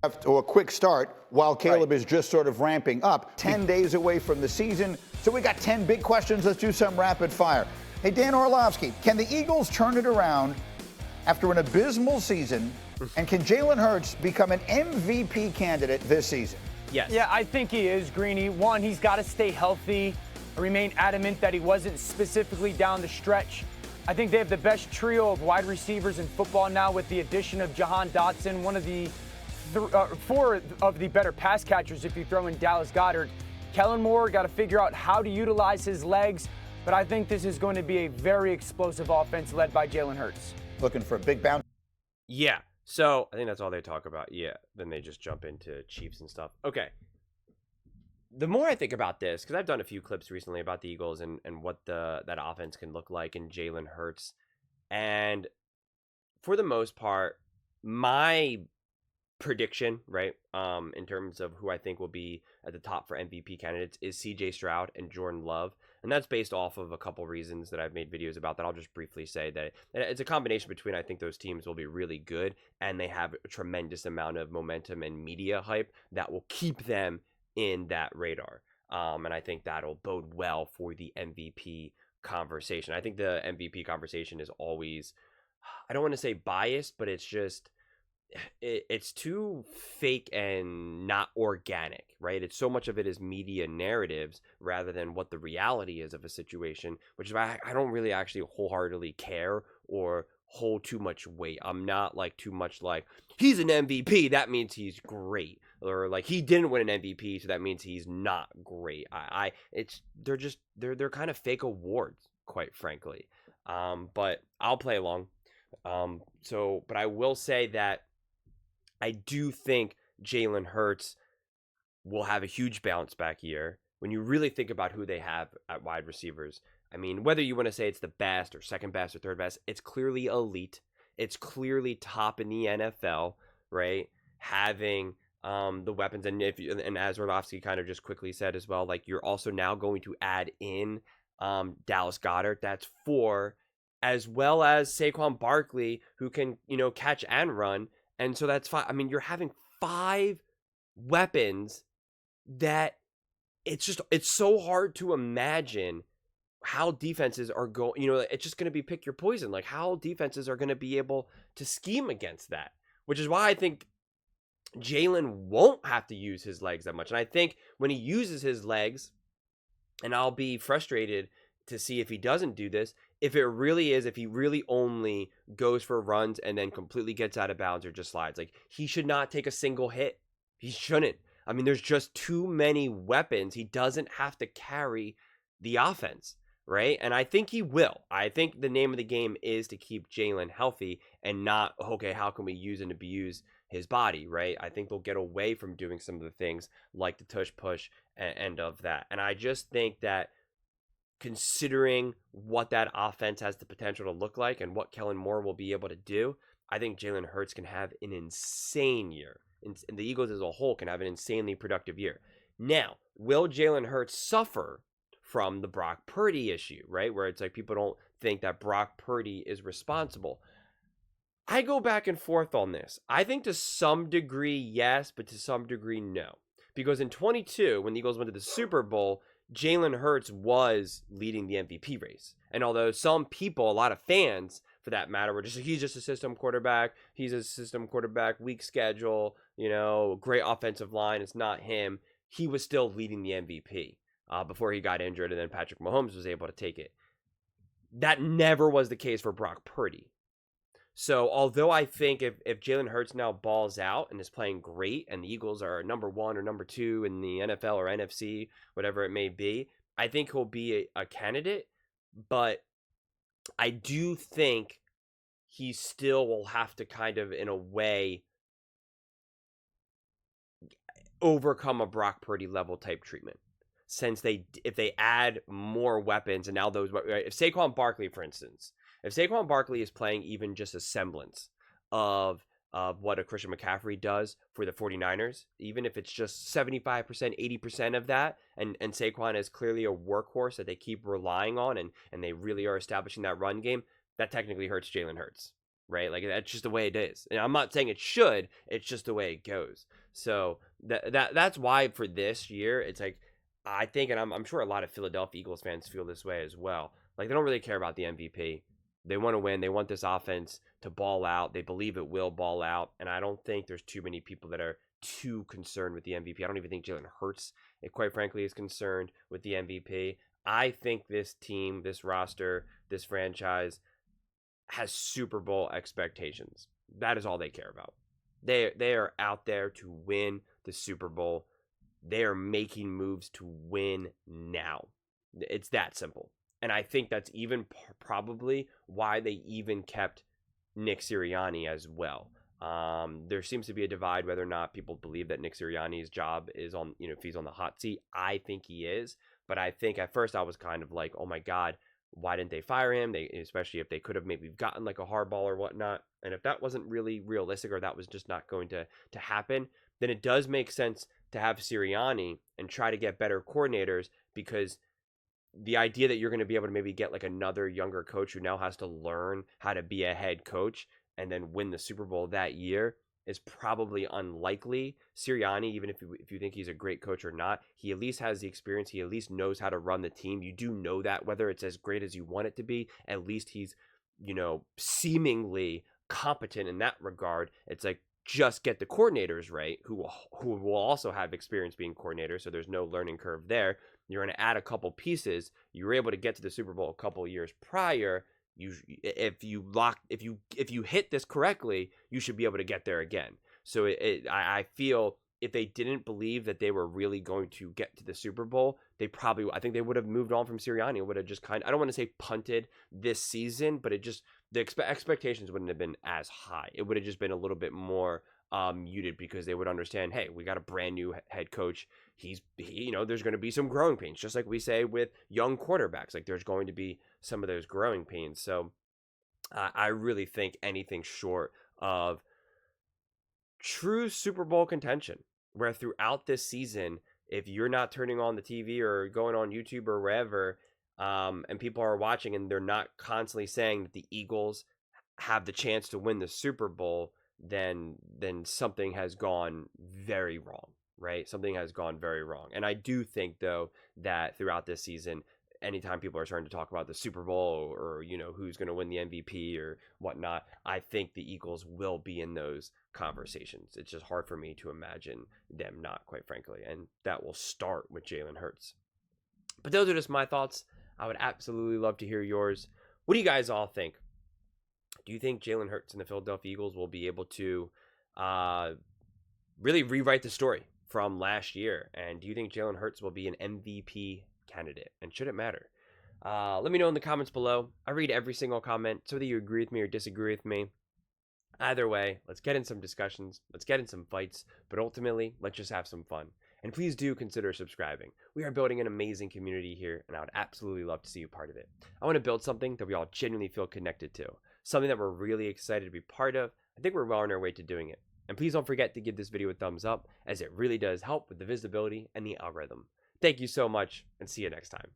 To a quick start while Caleb Right. is just sort of ramping up. 10 days away from the season. So we got 10 big questions. Let's do some rapid fire. Hey, Dan Orlovsky, can the Eagles turn it around after an abysmal season? And can Jalen Hurts become an MVP candidate this season? Yes. Yeah, I think he is, Greeny. One, he's got to stay healthy, remain adamant that he wasn't specifically down the stretch. I think they have the best trio of wide receivers in football now with the addition of Jahan Dotson, one of the four of the better pass catchers if you throw in Dallas Goedert. Kellen Moore got to figure out how to utilize his legs, but I think this is going to be a very explosive offense led by Jalen Hurts. Looking for a big bounce. Yeah. So I think that's all they talk about. Yeah. Then they just jump into Chiefs and stuff. Okay. The more I think about this, because I've done a few clips recently about the Eagles and what that offense can look like in Jalen Hurts. And for the most part, my prediction, right, in terms of who I think will be at the top for MVP candidates is CJ Stroud and Jordan Love. And that's based off of a couple reasons that I've made videos about that I'll just briefly say that it's a combination between I think those teams will be really good and they have a tremendous amount of momentum and media hype that will keep them in that radar. And I think that'll bode well for the MVP conversation. I think the MVP conversation is always, I don't want to say biased, but it's just, it's too fake and not organic, right? It's so much of it is media narratives rather than what the reality is of a situation, which is why I don't really actually wholeheartedly care or hold too much weight. I'm not like too much like he's an MVP, that means he's great, or like he didn't win an MVP, so that means he's not great. They're kind of fake awards, quite frankly. But I'll play along. But I will say that I do think Jalen Hurts will have a huge bounce back year. When you really think about who they have at wide receivers, I mean, whether you want to say it's the best or second best or third best, it's clearly elite. It's clearly top in the NFL, right? Having the weapons, and as Orlovsky kind of just quickly said as well, like you're also now going to add in Dallas Goedert. That's 4, as well as Saquon Barkley, who can catch and run. And so that's 5. I mean, you're having 5 weapons that it's so hard to imagine how defenses are going. It's just going to be pick your poison. Like how defenses are going to be able to scheme against that, which is why I think Jalen won't have to use his legs that much. And I think when he uses his legs, and I'll be frustrated to see if he doesn't do this, if he really only goes for runs and then completely gets out of bounds or just slides. Like, he should not take a single hit. He shouldn't. I mean, there's just too many weapons. He doesn't have to carry the offense, right? And I think he will. I think the name of the game is to keep Jalen healthy and not, okay, how can we use and abuse his body, right? I think they'll get away from doing some of the things like the tush push and of that. And I just think that considering what that offense has the potential to look like and what Kellen Moore will be able to do, I think Jalen Hurts can have an insane year. And the Eagles as a whole can have an insanely productive year. Now, will Jalen Hurts suffer from the Brock Purdy issue, right? Where it's like people don't think that Brock Purdy is responsible. I go back and forth on this. I think to some degree, yes, but to some degree, no. Because in 22, when the Eagles went to the Super Bowl, Jalen Hurts was leading the MVP race. And although some people, a lot of fans for that matter, were just like, he's just a system quarterback. He's a system quarterback, weak schedule, great offensive line. It's not him. He was still leading the MVP before he got injured, and then Patrick Mahomes was able to take it. That never was the case for Brock Purdy. So although I think if Jalen Hurts now balls out and is playing great and the Eagles are number 1 or number 2 in the NFL or NFC, whatever it may be, I think he'll be a candidate. But I do think he still will have to kind of, in a way, overcome a Brock Purdy level type treatment. Since if they add more weapons and now those, if Saquon Barkley, for instance, if Saquon Barkley is playing even just a semblance of what a Christian McCaffrey does for the 49ers, even if it's just 75%, 80% of that, and Saquon is clearly a workhorse that they keep relying on and they really are establishing that run game, that technically hurts Jalen Hurts. right? Like that's just the way it is. And I'm not saying it should, it's just the way it goes. So that's why for this year, it's like I think, and I'm sure a lot of Philadelphia Eagles fans feel this way as well. Like they don't really care about the MVP. They want to win. They want this offense to ball out. They believe it will ball out. And I don't think there's too many people that are too concerned with the MVP. I don't even think Jalen Hurts, quite frankly, is concerned with the MVP. I think this team, this roster, this franchise has Super Bowl expectations. That is all they care about. They are out there to win the Super Bowl. They are making moves to win now. It's that simple. And I think that's even probably why they even kept Nick Sirianni as well. There seems to be a divide whether or not people believe that Nick Sirianni's job is on, if he's on the hot seat. I think he is. But I think at first I was kind of like, oh my God, why didn't they fire him? Especially if they could have maybe gotten like a Harbaugh or whatnot. And if that wasn't really realistic or that was just not going to happen, then it does make sense to have Sirianni and try to get better coordinators, because the idea that you're going to be able to maybe get like another younger coach who now has to learn how to be a head coach and then win the Super Bowl that year is probably unlikely. Sirianni, even if you think he's a great coach or not, he at least has the experience. He at least knows how to run the team. You do know that whether it's as great as you want it to be, at least he's, seemingly competent in that regard. It's like, just get the coordinators right, who will also have experience being coordinators, so there's no learning curve there. You're going to add a couple pieces. You were able to get to the Super Bowl a couple of years prior. If you hit this correctly, you should be able to get there again. So I feel if they didn't believe that they were really going to get to the Super Bowl, I think they would have moved on from Sirianni. It would have just I don't want to say punted this season, but the expectations wouldn't have been as high. It would have just been a little bit more muted, because they would understand, hey, we got a brand new head coach. There's going to be some growing pains, just like we say with young quarterbacks. Like there's going to be some of those growing pains. So I really think anything short of true Super Bowl contention, where throughout this season, if you're not turning on the TV or going on YouTube or wherever, and people are watching and they're not constantly saying that the Eagles have the chance to win the Super Bowl, then something has gone very wrong, right? Something has gone very wrong. And I do think, though, that throughout this season, anytime people are starting to talk about the Super Bowl or who's going to win the MVP or whatnot, I think the Eagles will be in those conversations. It's just hard for me to imagine them not, quite frankly. And that will start with Jalen Hurts. But those are just my thoughts. I would absolutely love to hear yours. What do you guys all think? Do you think Jalen Hurts and the Philadelphia Eagles will be able to really rewrite the story from last year? And do you think Jalen Hurts will be an MVP candidate? And should it matter? Let me know in the comments below. I read every single comment, so whether you agree with me or disagree with me. Either way, let's get in some discussions. Let's get in some fights. But ultimately, let's just have some fun. And please do consider subscribing. We are building an amazing community here, and I would absolutely love to see you part of it. I want to build something that we all genuinely feel connected to. Something that we're really excited to be part of. I think we're well on our way to doing it. And please don't forget to give this video a thumbs up, as it really does help with the visibility and the algorithm. Thank you so much, and see you next time.